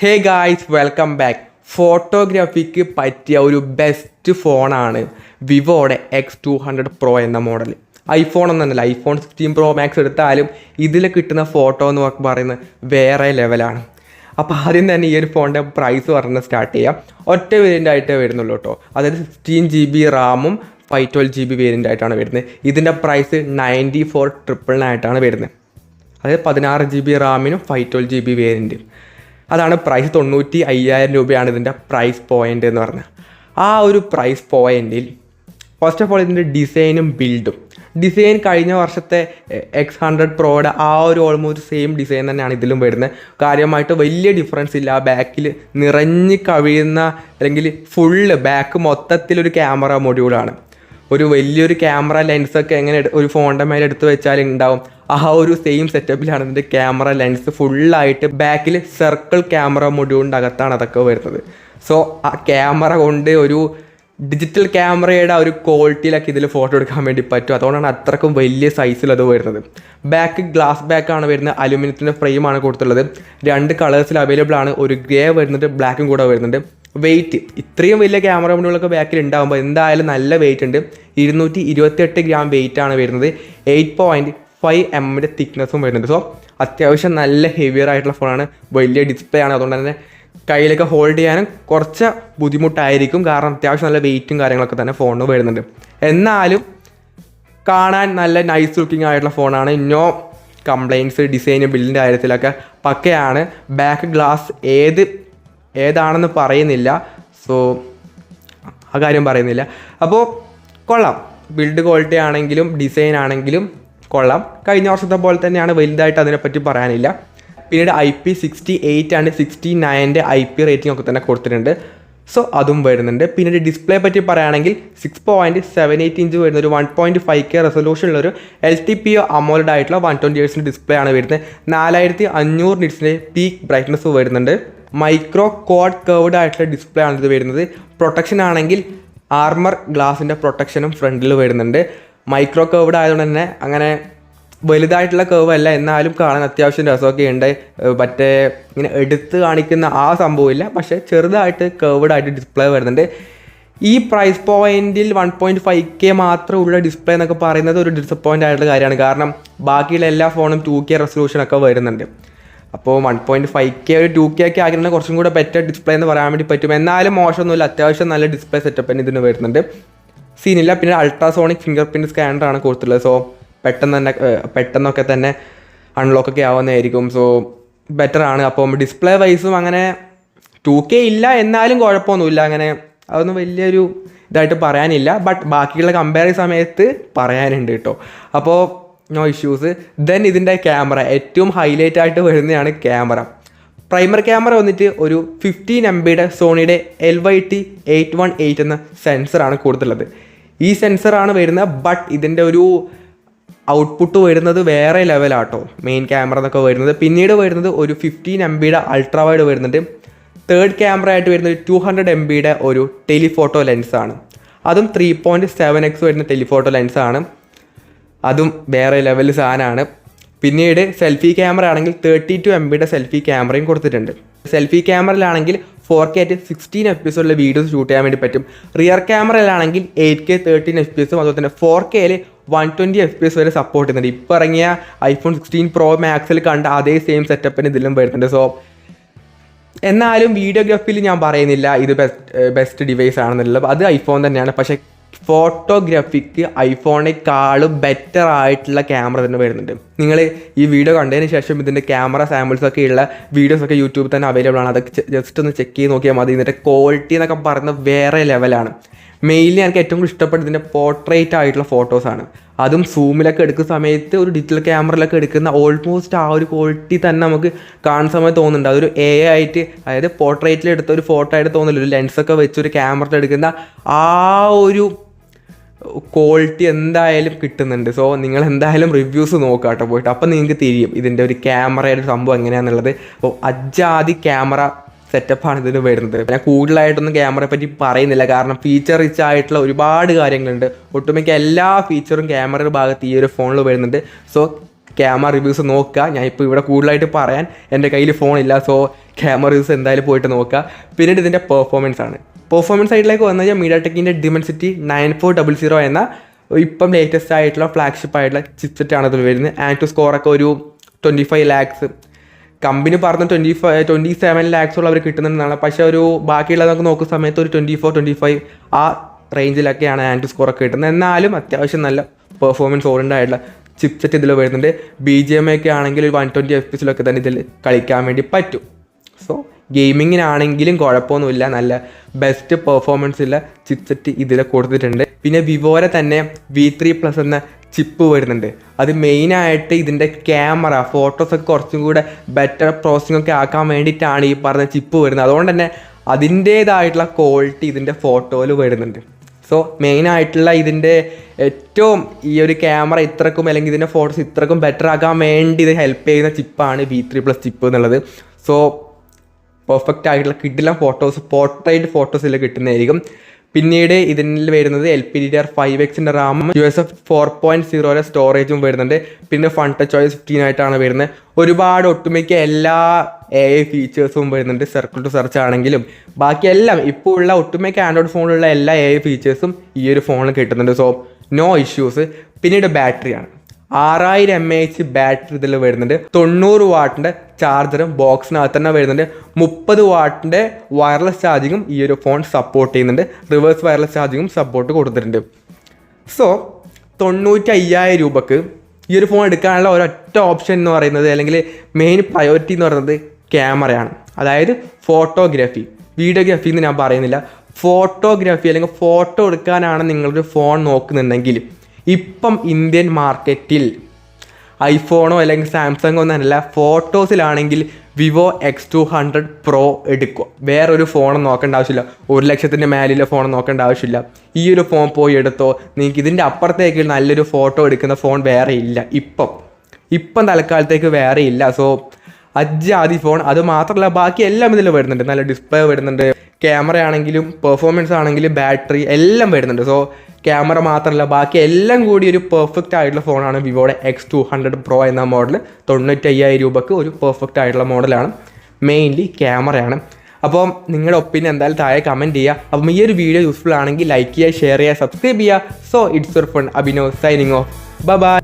ഹേ guys, welcome back. ഫോട്ടോഗ്രാഫിക്ക് പറ്റിയ ഒരു ബെസ്റ്റ് ഫോണാണ് വിവോയുടെ X200 Pro എന്ന മോഡൽ. ഐഫോൺ ഒന്നല്ല, ഐഫോൺ 16 Pro Max എടുത്താലും ഇതിൽ കിട്ടുന്ന ഫോട്ടോ എന്ന് പറയുന്നത് വേറെ ലെവലാണ്. അപ്പോൾ ആദ്യം തന്നെ ഈ ഒരു ഫോണിൻ്റെ പ്രൈസ് പറഞ്ഞ് സ്റ്റാർട്ട് ചെയ്യാം. ഒറ്റ വേരിയൻ്റ് ആയിട്ടേ വരുന്നുള്ളൂ കേട്ടോ. അതായത് 16GB റാമും 512GB വേരിയൻ്റ് ആയിട്ടാണ് വരുന്നത്. ഇതിൻ്റെ പ്രൈസ് 94,999 ആയിട്ടാണ് വരുന്നത്. അതായത് 16GB റാമിനും 512GB വേരിയൻറ്റ്. അതാണ് പ്രൈസ്. 95,000 രൂപയാണ് ഇതിൻ്റെ പ്രൈസ് പോയിൻ്റ് എന്ന് പറഞ്ഞാൽ. ആ ഒരു പ്രൈസ് പോയിൻറ്റിൽ ഫസ്റ്റ് ഓഫ് ഓൾ ഇതിൻ്റെ ഡിസൈനും ബിൽഡും. ഡിസൈൻ കഴിഞ്ഞ വർഷത്തെ X100 Proയുടെ ആ ഒരു ഓൾമോസ്റ്റ് സെയിം ഡിസൈൻ തന്നെയാണ് ഇതിലും വരുന്നത്. കാര്യമായിട്ട് വലിയ ഡിഫറൻസ് ഇല്ല. ബാക്കിൽ നിറഞ്ഞ് കവിയുന്ന അല്ലെങ്കിൽ ഫുള്ള് ബാക്ക് മൊത്തത്തിലൊരു ക്യാമറ മൊഡ്യൂളാണ്. ഒരു വലിയൊരു ക്യാമറ ലെൻസൊക്കെ എങ്ങനെ ഒരു ഫോണിൻ്റെ മേലെ എടുത്ത് വെച്ചാൽ ഉണ്ടാവും, ആ ഒരു സെയിം സെറ്റപ്പിലാണ് ഇതിൻ്റെ ക്യാമറ ലെൻസ് ഫുള്ളായിട്ട് ബാക്കിൽ സർക്കിൾ ക്യാമറ മൊഡ്യൂളിൻ്റെ അകത്താണ് അതൊക്കെ വരുന്നത്. സോ ആ ക്യാമറ കൊണ്ട് ഒരു ഡിജിറ്റൽ ക്യാമറയുടെ ഒരു ക്വാളിറ്റിയിലൊക്കെ ഇതിൽ ഫോട്ടോ എടുക്കാൻ വേണ്ടി പറ്റും. അതുകൊണ്ടാണ് അത്രക്കും വലിയ സൈസിൽ അത് വരുന്നത്. ബാക്ക് ഗ്ലാസ് ബാക്കാണ് വരുന്നത്. അലുമിനിയത്തിൻ്റെ ഫ്രെയിമാണ് കൊടുത്തുള്ളത്. 2 കളേഴ്സിൽ അവൈലബിൾ ആണ്. ഒരു ഗ്രേ വരുന്നുണ്ട്, ബ്ലാക്കും കൂടെ വരുന്നുണ്ട്. വെയിറ്റ് ഇത്രയും വലിയ ക്യാമറ മൊഡ്യൂളൊക്കെ ബാക്കിൽ ഉണ്ടാകുമ്പോൾ എന്തായാലും നല്ല വെയിറ്റ് ഉണ്ട്. 228 ഗ്രാം വെയിറ്റ് ആണ് വരുന്നത്. 8.5 mm തിക്നെസ്സും വരുന്നുണ്ട്. സോ അത്യാവശ്യം നല്ല ഹെവിയർ ആയിട്ടുള്ള ഫോണാണ്. വലിയ ഡിസ്പ്ലേ ആണ്. അതുകൊണ്ട് തന്നെ കയ്യിലൊക്കെ ഹോൾഡ് ചെയ്യാനും കുറച്ച് ബുദ്ധിമുട്ടായിരിക്കും. കാരണം അത്യാവശ്യം നല്ല വെയിറ്റും കാര്യങ്ങളൊക്കെ തന്നെ ഫോണിന് വരുന്നുണ്ട്. എന്നാലും കാണാൻ നല്ല നൈസ് ലുക്കിംഗ് ആയിട്ടുള്ള ഫോണാണ്. No complaints. ഡിസൈനും ബിൽഡിൻ്റെ കാര്യത്തിലൊക്കെ പക്കയാണ്. ബാക്ക് ഗ്ലാസ് ഏതാണെന്ന് പറയുന്നില്ല. സോ ആ കാര്യം പറയുന്നില്ല. അപ്പോൾ കൊള്ളാം. ബിൽഡ് ക്വാളിറ്റി ആണെങ്കിലും ഡിസൈൻ ആണെങ്കിലും കൊള്ളാം. കഴിഞ്ഞ വർഷത്തെ പോലെ തന്നെയാണ്. വലുതായിട്ട് അതിനെപ്പറ്റി പറയാനില്ല. പിന്നീട് IP68 ആൻഡ് 69 IP റേറ്റിംഗ് ഒക്കെ തന്നെ കൊടുത്തിട്ടുണ്ട്. സോ അതും വരുന്നുണ്ട്. പിന്നീട് ഡിസ്പ്ലേ പറ്റി പറയുകയാണെങ്കിൽ 6.78 ഇഞ്ച് വരുന്ന ഒരു 1.5K റെസൊല്യൂഷനുള്ളൊരു LTPO AMOLED ആയിട്ടുള്ള 120Hz ഡിസ്പ്ലേ ആണ് വരുന്നത്. 4500 നിറ്റ്സിൻ്റെ പീക്ക് ബ്രൈറ്റ്നസ് വരുന്നുണ്ട്. മൈക്രോ ക്വാഡ് കർവ്ഡ് ആയിട്ടുള്ള ഡിസ്പ്ലേ ആണ് ഇത് വരുന്നത്. പ്രൊട്ടക്ഷൻ ആണെങ്കിൽ ആർമർ ഗ്ലാസിൻ്റെ പ്രൊട്ടക്ഷനും ഫ്രണ്ടിൽ വരുന്നുണ്ട്. മൈക്രോ കർവ്ഡ് ആയതുകൊണ്ട് തന്നെ അങ്ങനെ വലുതായിട്ടുള്ള കർവ് അല്ല, എന്നാലും കാണാൻ അത്യാവശ്യം രസമൊക്കെ ഉണ്ട്. മറ്റേ ഇങ്ങനെ എടുത്ത് കാണിക്കുന്ന ആ സംഭവമില്ല, പക്ഷേ ചെറുതായിട്ട് കർവ്ഡ് ആയിട്ട് ഡിസ്പ്ലേ വരുന്നുണ്ട്. ഈ പ്രൈസ് പോയിൻറ്റിൽ 1.5K മാത്രമുള്ള ഡിസ്പ്ലേ എന്നൊക്കെ പറയുന്നത് ഒരു ഡിസപ്പോയിൻ്റ് ആയിട്ടുള്ള കാര്യമാണ്. കാരണം ബാക്കിയുള്ള എല്ലാ ഫോണും 2K റെസൊല്യൂഷനൊക്കെ വരുന്നുണ്ട്. അപ്പോൾ 1.5K ഒരു 2K ഒക്കെ ആഗ്രഹം കുറച്ചും കൂടെ ബെറ്റർ ഡിസ്പ്ലേ എന്ന് പറയാൻ വേണ്ടി പറ്റും. എന്നാലും മോശമൊന്നുമില്ല. അത്യാവശ്യം നല്ല ഡിസ്പ്ലേ സെറ്റപ്പ് തന്നെ ഇതിന് വരുന്നുണ്ട്. സീനില്ല. പിന്നെ അൾട്രാസോണിക് ഫിംഗർ പ്രിൻറ്റ് സ്കാനറാണ് കൊടുത്തുള്ളത്. സോ പെട്ടെന്നൊക്കെ തന്നെ അൺലോക്കൊക്കെ ആവുന്നതായിരിക്കും. സോ ബെറ്ററാണ്. അപ്പം ഡിസ്പ്ലേ വൈസും അങ്ങനെ 2K ഇല്ല, എന്നാലും കുഴപ്പമൊന്നുമില്ല. അങ്ങനെ അതൊന്നും വലിയൊരു ഇതായിട്ട് പറയാനില്ല. ബട്ട് ബാക്കിയുള്ള കമ്പയർ സമയത്ത് പറയാനുണ്ട് കേട്ടോ. അപ്പോൾ നോ ഇഷ്യൂസ്. ദെൻ ഇതിൻ്റെ ക്യാമറ ഏറ്റവും ഹൈലൈറ്റ് ആയിട്ട് വരുന്നതാണ് ക്യാമറ. പ്രൈമറി ക്യാമറ വന്നിട്ട് ഒരു 15 MB സോണിയുടെ LYT818 എന്ന സെൻസറാണ് കൊടുത്തുള്ളത്. ഈ സെൻസറാണ് വരുന്നത്. ബട്ട് ഇതിൻ്റെ ഒരു ഔട്ട്പുട്ട് വരുന്നത് വേറെ ലെവലാട്ടോ. മെയിൻ ക്യാമറ എന്നൊക്കെ വരുന്നത്. പിന്നീട് വരുന്നത് ഒരു 15 MB അൾട്രാ വൈഡ് വരുന്നുണ്ട്. തേർഡ് ക്യാമറ ആയിട്ട് വരുന്നത് 200 MB ഒരു ടെലിഫോട്ടോ ലെൻസാണ്. അതും 3.7x വരുന്ന ടെലിഫോട്ടോ ലെൻസാണ്. അതും വേറെ ലെവൽ സാധനമാണ്. പിന്നീട് സെൽഫി ക്യാമറ ആണെങ്കിൽ 32 MB സെൽഫി ക്യാമറയും കൊടുത്തിട്ടുണ്ട്. സെൽഫി ക്യാമറയിലാണെങ്കിൽ 4K 16 FPS വീഡിയോസ് ഷൂട്ട് ചെയ്യാൻ വേണ്ടി പറ്റും. റിയർ ക്യാമറയിലാണെങ്കിൽ 8K 13 FPS അതുപോലെ തന്നെ 4K 120 FPS വരെ സപ്പോർട്ട് ചെയ്യുന്നുണ്ട്. ഇപ്പോൾ ഇറങ്ങിയ iPhone 16 Pro Maxൽ കണ്ട അതേ സെയിം സെറ്റപ്പിന് ഇതിലും വരുന്നുണ്ട്. സോ എന്നാലും വീഡിയോഗ്രാഫിയിൽ ഞാൻ പറയുന്നില്ല ഇത് ബെസ്റ്റ് ഡിവൈസ് ആണെന്നുള്ളത്. അത് ഐഫോൺ തന്നെയാണ്. പക്ഷേ ഫോട്ടോഗ്രാഫിക്ക് ഐഫോണേക്കാളും ബെറ്റർ ആയിട്ടുള്ള ക്യാമറ തന്നെ വരുന്നുണ്ട്. നിങ്ങൾ ഈ വീഡിയോ കണ്ടതിന് ശേഷം ഇതിൻ്റെ ക്യാമറ സാമ്പിൾസൊക്കെ ഉള്ള വീഡിയോസൊക്കെ യൂട്യൂബിൽ തന്നെ അവൈലബിൾ ആണ്. അതൊക്കെ ജസ്റ്റ് ഒന്ന് ചെക്ക് ചെയ്ത് നോക്കിയാൽ മതി. ഇതിൻ്റെ ക്വാളിറ്റി എന്നൊക്കെ പറയുന്നത് വേറെ ലെവലാണ്. മെയിൻലി എനിക്ക് ഏറ്റവും കൂടുതൽ ഇഷ്ടപ്പെട്ടത് ഇതിൻ്റെ പോർട്രേറ്റ് ആയിട്ടുള്ള ഫോട്ടോസാണ്. അതും സൂമിലൊക്കെ എടുക്കുന്ന സമയത്ത് ഒരു ഡിജിറ്റൽ ക്യാമറയിലൊക്കെ എടുക്കുന്ന ഓൾമോസ്റ്റ് ആ ഒരു ക്വാളിറ്റി തന്നെ നമുക്ക് കാണുന്ന സമയത്ത് തോന്നുന്നുണ്ട്. അതൊരു ആയിട്ട്, അതായത് പോർട്രേറ്റിൽ എടുത്ത ഒരു ഫോട്ടോ ആയിട്ട് തോന്നില്ല. ഒരു ലെൻസൊക്കെ വെച്ച് ഒരു ക്യാമറയിൽ എടുക്കുന്ന ആ ഒരു ക്വാളിറ്റി എന്തായാലും കിട്ടുന്നുണ്ട്. സോ നിങ്ങൾ എന്തായാലും റിവ്യൂസ് നോക്കുക കേട്ടോ പോയിട്ട്. അപ്പം നിങ്ങൾക്ക് തിരിയും ഇതിൻ്റെ ഒരു ക്യാമറയുടെ സംഭവം എങ്ങനെയാണെന്നുള്ളത്. അപ്പോൾ അജാതി ക്യാമറ സെറ്റപ്പാണ് ഇതിന് വരുന്നത്. ഞാൻ കൂടുതലായിട്ടൊന്നും ക്യാമറയെ പറ്റി പറയുന്നില്ല. കാരണം ഫീച്ചർ റിച്ച് ആയിട്ടുള്ള ഒരുപാട് കാര്യങ്ങളുണ്ട്. ഒട്ടുമിക്ക എല്ലാ ഫീച്ചറും ക്യാമറയുടെ ഭാഗത്ത് ഈ ഒരു ഫോണിൽ വരുന്നുണ്ട്. സോ ക്യാമറ റിവ്യൂസ് നോക്കുക. ഞാൻ ഇപ്പോൾ ഇവിടെ കൂടുതലായിട്ട് പറയാൻ എൻ്റെ കയ്യിൽ ഫോണില്ല, സോ ക്യാമറ റിവ്യൂസ് എന്തായാലും പോയിട്ട് നോക്കുക. പിന്നീട് ഇതിൻ്റെ പെർഫോമൻസ് ആണ്. പെർഫോമൻസ് സൈഡിലേക്ക് വന്നു കഴിഞ്ഞാൽ മീഡിയാടെക്കിൻ്റെ Dimensity 9400 എന്ന ഇപ്പം ലേറ്റസ്റ്റ് ആയിട്ടുള്ള ഫ്ലാഗ്ഷിപ്പ് ആയിട്ടുള്ള ചിപ്സെറ്റാണ് ഇതിൽ വരുന്നത്. ആൻഡ് ടു സ്കോറൊക്കെ ഒരു 25 lakhs, കമ്പനി പറഞ്ഞ 27 lakhs അവർ കിട്ടുന്നുണ്ടെന്നാണ്. പക്ഷേ ഒരു ബാക്കിയുള്ളത് നമുക്ക് നോക്കുന്ന സമയത്ത് ഒരു 24-25 ആ റേഞ്ചിലൊക്കെയാണ് ആൻഡ് ടു സ്കോറൊക്കെ കിട്ടുന്നത്. എന്നാലും അത്യാവശ്യം നല്ല പെർഫോമൻസ് ഓറിയൻറ്റഡ് ആയിട്ടുള്ള ചിപ്സെറ്റ് ഇതിൽ വരുന്നുണ്ട്. BGMI ഒക്കെ ആണെങ്കിൽ ഒരു 120 FPS തന്നെ ഇതിൽ കളിക്കാൻ വേണ്ടി പറ്റും. സോ ഗെയിമിങ്ങിനാണെങ്കിലും കുഴപ്പമൊന്നുമില്ല, നല്ല ബെസ്റ്റ് പെർഫോമൻസ് ഉള്ള ചിപ്സെറ്റ് ഇതിൽ കൊടുത്തിട്ടുണ്ട്. പിന്നെ വിവോയുടെ തന്നെ V3+ എന്ന ചിപ്പ് വരുന്നുണ്ട്. അത് മെയിനായിട്ട് ഇതിൻ്റെ ക്യാമറ ഫോട്ടോസൊക്കെ കുറച്ചും കൂടെ ബെറ്റർ പ്രോസസ്സിംഗ് ഒക്കെ ആക്കാൻ വേണ്ടിയിട്ടാണ് ഈ പറഞ്ഞ ചിപ്പ് വരുന്നത്. അതുകൊണ്ട് തന്നെ അതിൻ്റേതായിട്ടുള്ള ക്വാളിറ്റി ഇതിൻ്റെ ഫോട്ടോയിൽ വരുന്നുണ്ട്. സോ മെയിനായിട്ടുള്ള ഇതിൻ്റെ ഏറ്റവും ഈ ഒരു ക്യാമറ ഇത്രക്കും അല്ലെങ്കിൽ ഇതിൻ്റെ ഫോട്ടോസ് ഇത്രക്കും ബെറ്റർ ആക്കാൻ വേണ്ടി ഇത് ഹെൽപ്പ് ചെയ്യുന്ന ചിപ്പാണ് V3+ ചിപ്പ് എന്നുള്ളത്. സോ പെർഫെക്റ്റ് ആയിട്ടുള്ള കിഡിലും ഫോട്ടോസ്, പോർട്രേറ്റ് ഫോട്ടോസിൽ കിട്ടുന്നതായിരിക്കും. പിന്നീട് ഇതിൽ വരുന്നത് LPDDR5X RAM, USF 4.0 സ്റ്റോറേജും വരുന്നുണ്ട്. പിന്നെ ഫൺ ടച്ച് OS 15 ആയിട്ടാണ് വരുന്നത്. ഒരുപാട് ഒട്ടുമിക്ക എല്ലാ AI ഫീച്ചേഴ്സും വരുന്നുണ്ട്. സർക്കിൾ ടു സെർച്ച് ആണെങ്കിലും ബാക്കി എല്ലാം ഇപ്പോൾ ഉള്ള ഒട്ടുമിക്ക ആൻഡ്രോയിഡ് ഫോണിലുള്ള എല്ലാ AI ഫീച്ചേഴ്സും ഈ ഒരു ഫോണിൽ കിട്ടുന്നുണ്ട്. So no issues. പിന്നീട് ബാറ്ററിയാണ്. 6000 mAh ബാറ്ററി ഇതിൽ വരുന്നുണ്ട്. 90 വാട്ടിൻ്റെ ചാർജറും ബോക്സിനകത്ത് തന്നെ വരുന്നുണ്ട്. 30 വാട്ടിൻ്റെ വയർലെസ് ചാർജിങ്ങും ഈ ഒരു ഫോൺ സപ്പോർട്ട് ചെയ്യുന്നുണ്ട്. റിവേഴ്സ് വയർലെസ് ചാർജിങ്ങും സപ്പോർട്ട് കൊടുത്തിട്ടുണ്ട്. സോ 95,000 രൂപക്ക് ഈ ഒരു ഫോൺ എടുക്കാനുള്ള ഒരൊറ്റ ഓപ്ഷൻ എന്ന് പറയുന്നത്, അല്ലെങ്കിൽ മെയിൻ പ്രയോറിറ്റി എന്ന് പറയുന്നത് ക്യാമറയാണ്. അതായത് ഫോട്ടോഗ്രാഫി, വീഡിയോഗ്രാഫി എന്ന് ഞാൻ പറയുന്നില്ല. ഫോട്ടോഗ്രാഫി അല്ലെങ്കിൽ ഫോട്ടോ എടുക്കാനാണ് നിങ്ങളൊരു ഫോൺ നോക്കുന്നുണ്ടെങ്കിൽ ഇപ്പം ഇന്ത്യൻ മാർക്കറ്റിൽ ഐഫോണോ അല്ലെങ്കിൽ സാംസങ്ങോ ഒന്നല്ല, ഫോട്ടോസിലാണെങ്കിൽ വിവോ X200 Pro എടുക്കുക. വേറൊരു ഫോൺ നോക്കേണ്ട ആവശ്യമില്ല. 1 ലക്ഷത്തിൻ്റെ മേലിലെ ഫോൺ നോക്കേണ്ട ആവശ്യമില്ല. ഈ ഒരു ഫോൺ പോയി എടുത്തോ. നിങ്ങൾക്ക് ഇതിൻ്റെ അപ്പുറത്തേക്ക് നല്ലൊരു ഫോട്ടോ എടുക്കുന്ന ഫോൺ വേറെ ഇല്ല. ഇപ്പം തൽക്കാലത്തേക്ക് വേറെ ഇല്ല. സോ അജാതി ഫോൺ. അത് മാത്രമല്ല ബാക്കി എല്ലാം ഇതിൽ വരുന്നുണ്ട്. നല്ല ഡിസ്പ്ലേ വരുന്നുണ്ട്. ക്യാമറ ആണെങ്കിലും പെർഫോമൻസ് ആണെങ്കിലും ബാറ്ററി എല്ലാം വരുന്നുണ്ട്. സോ ക്യാമറ മാത്രമല്ല ബാക്കി എല്ലാം കൂടി ഒരു പെർഫെക്റ്റ് ആയിട്ടുള്ള ഫോണാണ് വിവോയുടെ X200 Pro എന്ന മോഡൽ. 95,000 രൂപക്ക് ഒരു പെർഫെക്റ്റ് ആയിട്ടുള്ള മോഡലാണ്. മെയിൻലി ക്യാമറയാണ്. അപ്പം നിങ്ങളുടെ ഒപ്പീനിയൻ എന്തായാലും താഴെ കമൻറ്റ് ചെയ്യുക. അപ്പം ഈ ഒരു വീഡിയോ യൂസ്ഫുൾ ആണെങ്കിൽ ലൈക്ക് ചെയ്യുക, ഷെയർ ചെയ്യുക, സബ്സ്ക്രൈബ് ചെയ്യുക. So it's your friend Abhinav signing off. By.